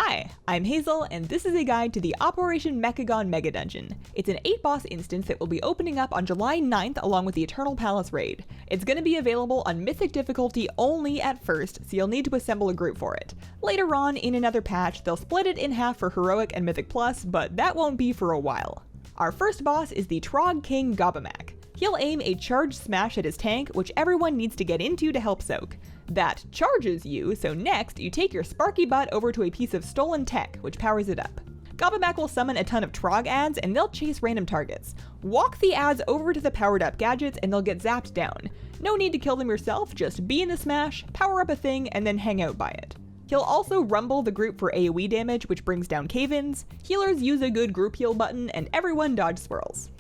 Hi, I'm Hazel, and this is a guide to the Operation Mechagon Mega Dungeon. It's an 8-boss instance that will be opening up on July 9th along with the Eternal Palace raid. It's going to be available on Mythic Difficulty only at first, so you'll need to assemble a group for it. Later on, in another patch, they'll split it in half for Heroic and Mythic Plus, but that won't be for a while. Our first boss is the Trogg King Gobbamak. He'll aim a charge smash at his tank, which everyone needs to get into to help soak. That charges you, so next you take your sparky butt over to a piece of stolen tech, which powers it up. Gobbamak will summon a ton of trogg ads and they'll chase random targets. Walk the ads over to the powered up gadgets and they'll get zapped down. No need to kill them yourself, just be in the smash, power up a thing, and then hang out by it. He'll also rumble the group for AoE damage, which brings down cave-ins, healers use a good group heal button, and everyone dodge swirls.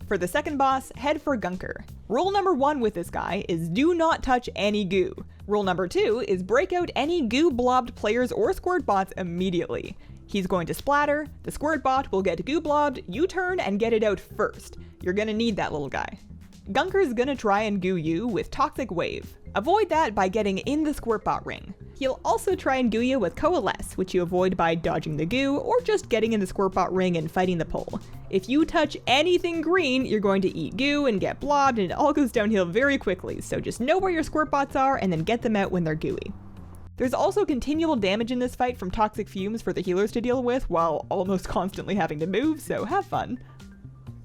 For the second boss, head for Gunker. Rule number 1 with this guy is do not touch any goo. Rule number 2 is break out any goo blobbed players or squirt bots immediately. He's going to splatter, the squirt bot will get goo blobbed, you turn and get it out first. You're gonna need that little guy. Gunker's gonna try and goo you with Toxic Wave. Avoid that by getting in the squirt bot ring. He'll also try and goo you with Coalesce, which you avoid by dodging the goo or just getting in the squirt bot ring and fighting the pole. If you touch anything green, you're going to eat goo and get blobbed, and it all goes downhill very quickly, so just know where your squirt bots are and then get them out when they're gooey. There's also continual damage in this fight from toxic fumes for the healers to deal with while almost constantly having to move, so have fun.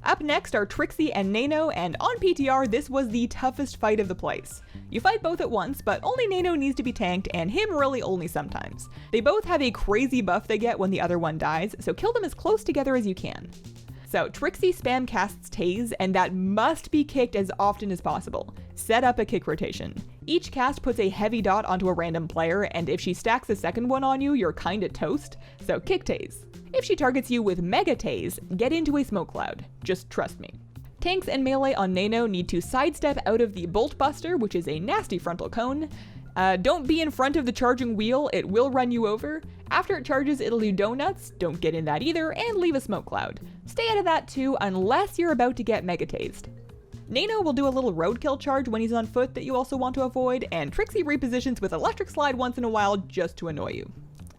Up next are Trixie and Naeno, and on PTR this was the toughest fight of the place. You fight both at once, but only Naeno needs to be tanked, and him really only sometimes. They both have a crazy buff they get when the other one dies, so kill them as close together as you can. So Trixie spam casts Tase, and that must be kicked as often as possible. Set up a kick rotation. Each cast puts a heavy dot onto a random player, and if she stacks a second one on you, you're kinda toast, so kick Tase. If she targets you with Mega Tase, get into a smoke cloud. Just trust me. Tanks and melee on Naeno need to sidestep out of the Bolt Buster, which is a nasty frontal cone. Don't be in front of the charging wheel, it will run you over. After it charges, it'll do donuts, don't get in that either, and leave a smoke cloud. Stay out of that too, unless you're about to get Mega Tased. Naeno will do a little roadkill charge when he's on foot that you also want to avoid, and Trixie repositions with Electric Slide once in a while just to annoy you.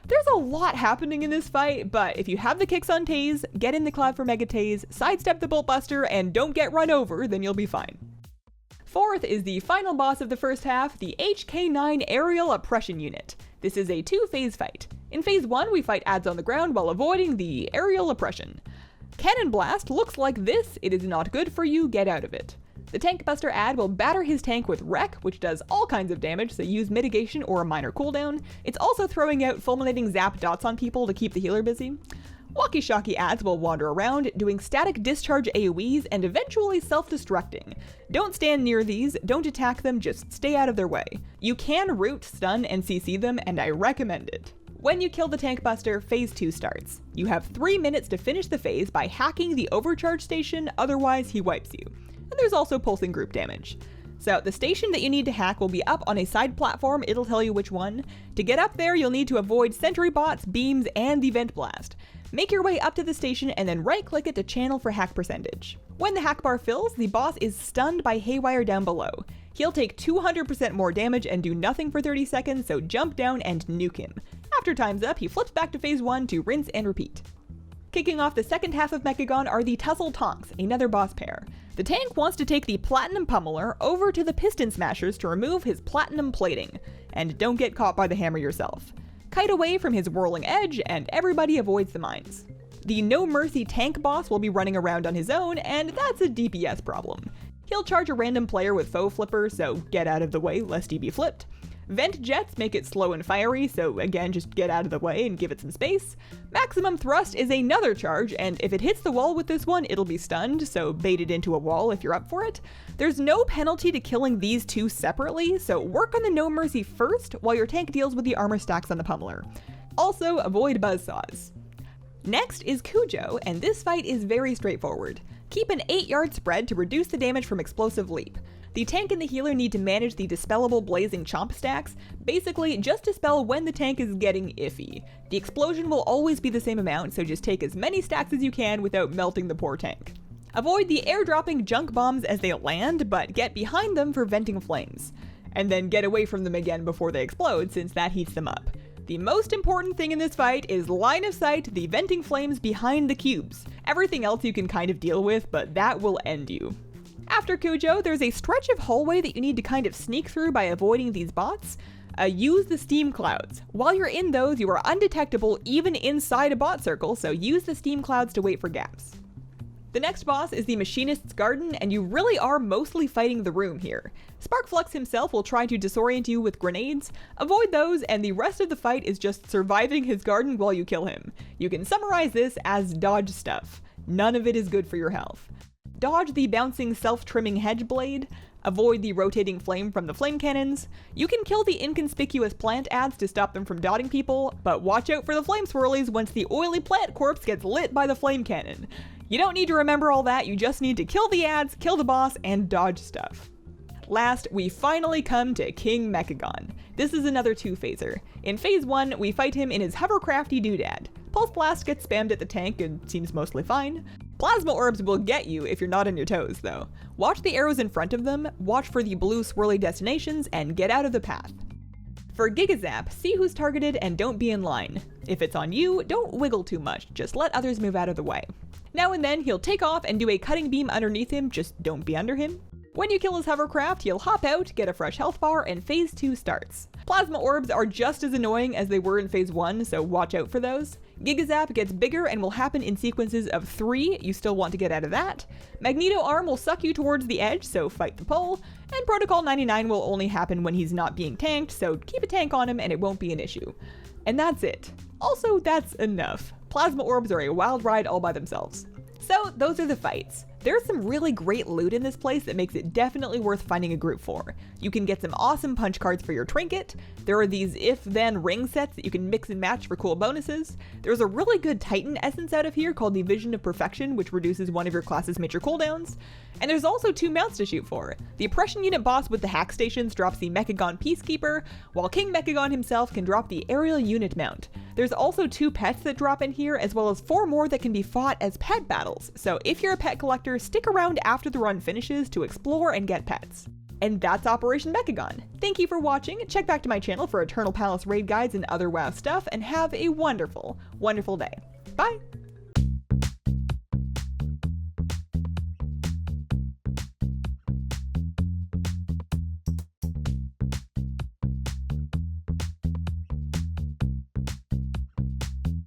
There's a lot happening in this fight, but if you have the kicks on Tase, get in the cloud for Mega Tase, sidestep the Bolt Buster, and don't get run over, then you'll be fine. Fourth is the final boss of the first half, the HK9 Aerial Oppression Unit. This is a 2-phase fight. In phase 1, we fight ads on the ground while avoiding the aerial oppression. Cannon Blast looks like this, it is not good for you, get out of it. The Tank Buster ad will batter his tank with Wreck, which does all kinds of damage, so use mitigation or a minor cooldown. It's also throwing out fulminating zap dots on people to keep the healer busy. Walkie-Shocky ads will wander around, doing static discharge AoEs and eventually self-destructing. Don't stand near these, don't attack them, just stay out of their way. You can root, stun, and CC them, and I recommend it. When you kill the Tank Buster, phase 2 starts. You have 3 minutes to finish the phase by hacking the overcharge station, otherwise he wipes you. And there's also pulsing group damage. So the station that you need to hack will be up on a side platform, it'll tell you which one. To get up there, you'll need to avoid sentry bots, beams, and the vent blast. Make your way up to the station and then right-click it to channel for hack percentage. When the hack bar fills, the boss is stunned by Haywire down below. He'll take 200% more damage and do nothing for 30 seconds, so jump down and nuke him. After time's up, he flips back to phase 1 to rinse and repeat. Kicking off the second half of Mechagon are the Tussle Tonks, another boss pair. The tank wants to take the Platinum Pummeler over to the Piston Smashers to remove his Platinum plating. And don't get caught by the hammer yourself. Kite away from his whirling edge, and everybody avoids the mines. The No Mercy tank boss will be running around on his own, and that's a DPS problem. He'll charge a random player with Foe Flipper, so get out of the way lest he be flipped. Vent jets make it slow and fiery, so again, just get out of the way and give it some space. Maximum thrust is another charge, and if it hits the wall with this one, it'll be stunned, so bait it into a wall if you're up for it. There's no penalty to killing these two separately, so work on the No Mercy first while your tank deals with the armor stacks on the pummeler. Also, avoid buzzsaws. Next is Cujo, and this fight is very straightforward. Keep an 8-yard spread to reduce the damage from Explosive Leap. The tank and the healer need to manage the dispellable blazing chomp stacks, basically just dispel when the tank is getting iffy. The explosion will always be the same amount, so just take as many stacks as you can without melting the poor tank. Avoid the airdropping junk bombs as they land, but get behind them for venting flames. And then get away from them again before they explode, since that heats them up. The most important thing in this fight is line of sight, the venting flames behind the cubes. Everything else you can kind of deal with, but that will end you. After Cujo, there's a stretch of hallway that you need to kind of sneak through by avoiding these bots. Use the steam clouds. While you're in those, you are undetectable even inside a bot circle, so use the steam clouds to wait for gaps. The next boss is the Machinist's Garden, and you really are mostly fighting the room here. Sparkflux himself will try to disorient you with grenades. Avoid those, and the rest of the fight is just surviving his garden while you kill him. You can summarize this as dodge stuff. None of it is good for your health. Dodge the bouncing self-trimming hedge blade. Avoid the rotating flame from the flame cannons. You can kill the inconspicuous plant ads to stop them from dotting people, but watch out for the flame swirlies once the oily plant corpse gets lit by the flame cannon. You don't need to remember all that, you just need to kill the ads, kill the boss, and dodge stuff. Last, we finally come to King Mechagon. This is another two-phaser. In phase 1, we fight him in his hovercrafty doodad. Pulse Blast gets spammed at the tank and seems mostly fine. Plasma Orbs will get you if you're not on your toes, though. Watch the arrows in front of them, watch for the blue swirly destinations, and get out of the path. For Gigazap, see who's targeted and don't be in line. If it's on you, don't wiggle too much, just let others move out of the way. Now and then, he'll take off and do a cutting beam underneath him, just don't be under him. When you kill his hovercraft, he'll hop out, get a fresh health bar, and phase 2 starts. Plasma Orbs are just as annoying as they were in phase 1, so watch out for those. Gigazap gets bigger and will happen in sequences of 3, you still want to get out of that. Magneto Arm will suck you towards the edge, so fight the pull. And Protocol 99 will only happen when he's not being tanked, so keep a tank on him and it won't be an issue. And that's it. Also, that's enough. Plasma Orbs are a wild ride all by themselves. So, those are the fights. There's some really great loot in this place that makes it definitely worth finding a group for. You can get some awesome punch cards for your trinket. There are these if-then ring sets that you can mix and match for cool bonuses. There's a really good Titan essence out of here called the Vision of Perfection, which reduces one of your class's major cooldowns. And there's also 2 mounts to shoot for. The Oppression Unit boss with the hack stations drops the Mechagon Peacekeeper, while King Mechagon himself can drop the Aerial Unit mount. There's also 2 pets that drop in here, as well as 4 more that can be fought as pet battles, so if you're a pet collector, stick around after the run finishes to explore and get pets. And that's Operation Mechagon. Thank you for watching, check back to my channel for Eternal Palace raid guides and other WoW stuff, and have a wonderful, wonderful day. Bye!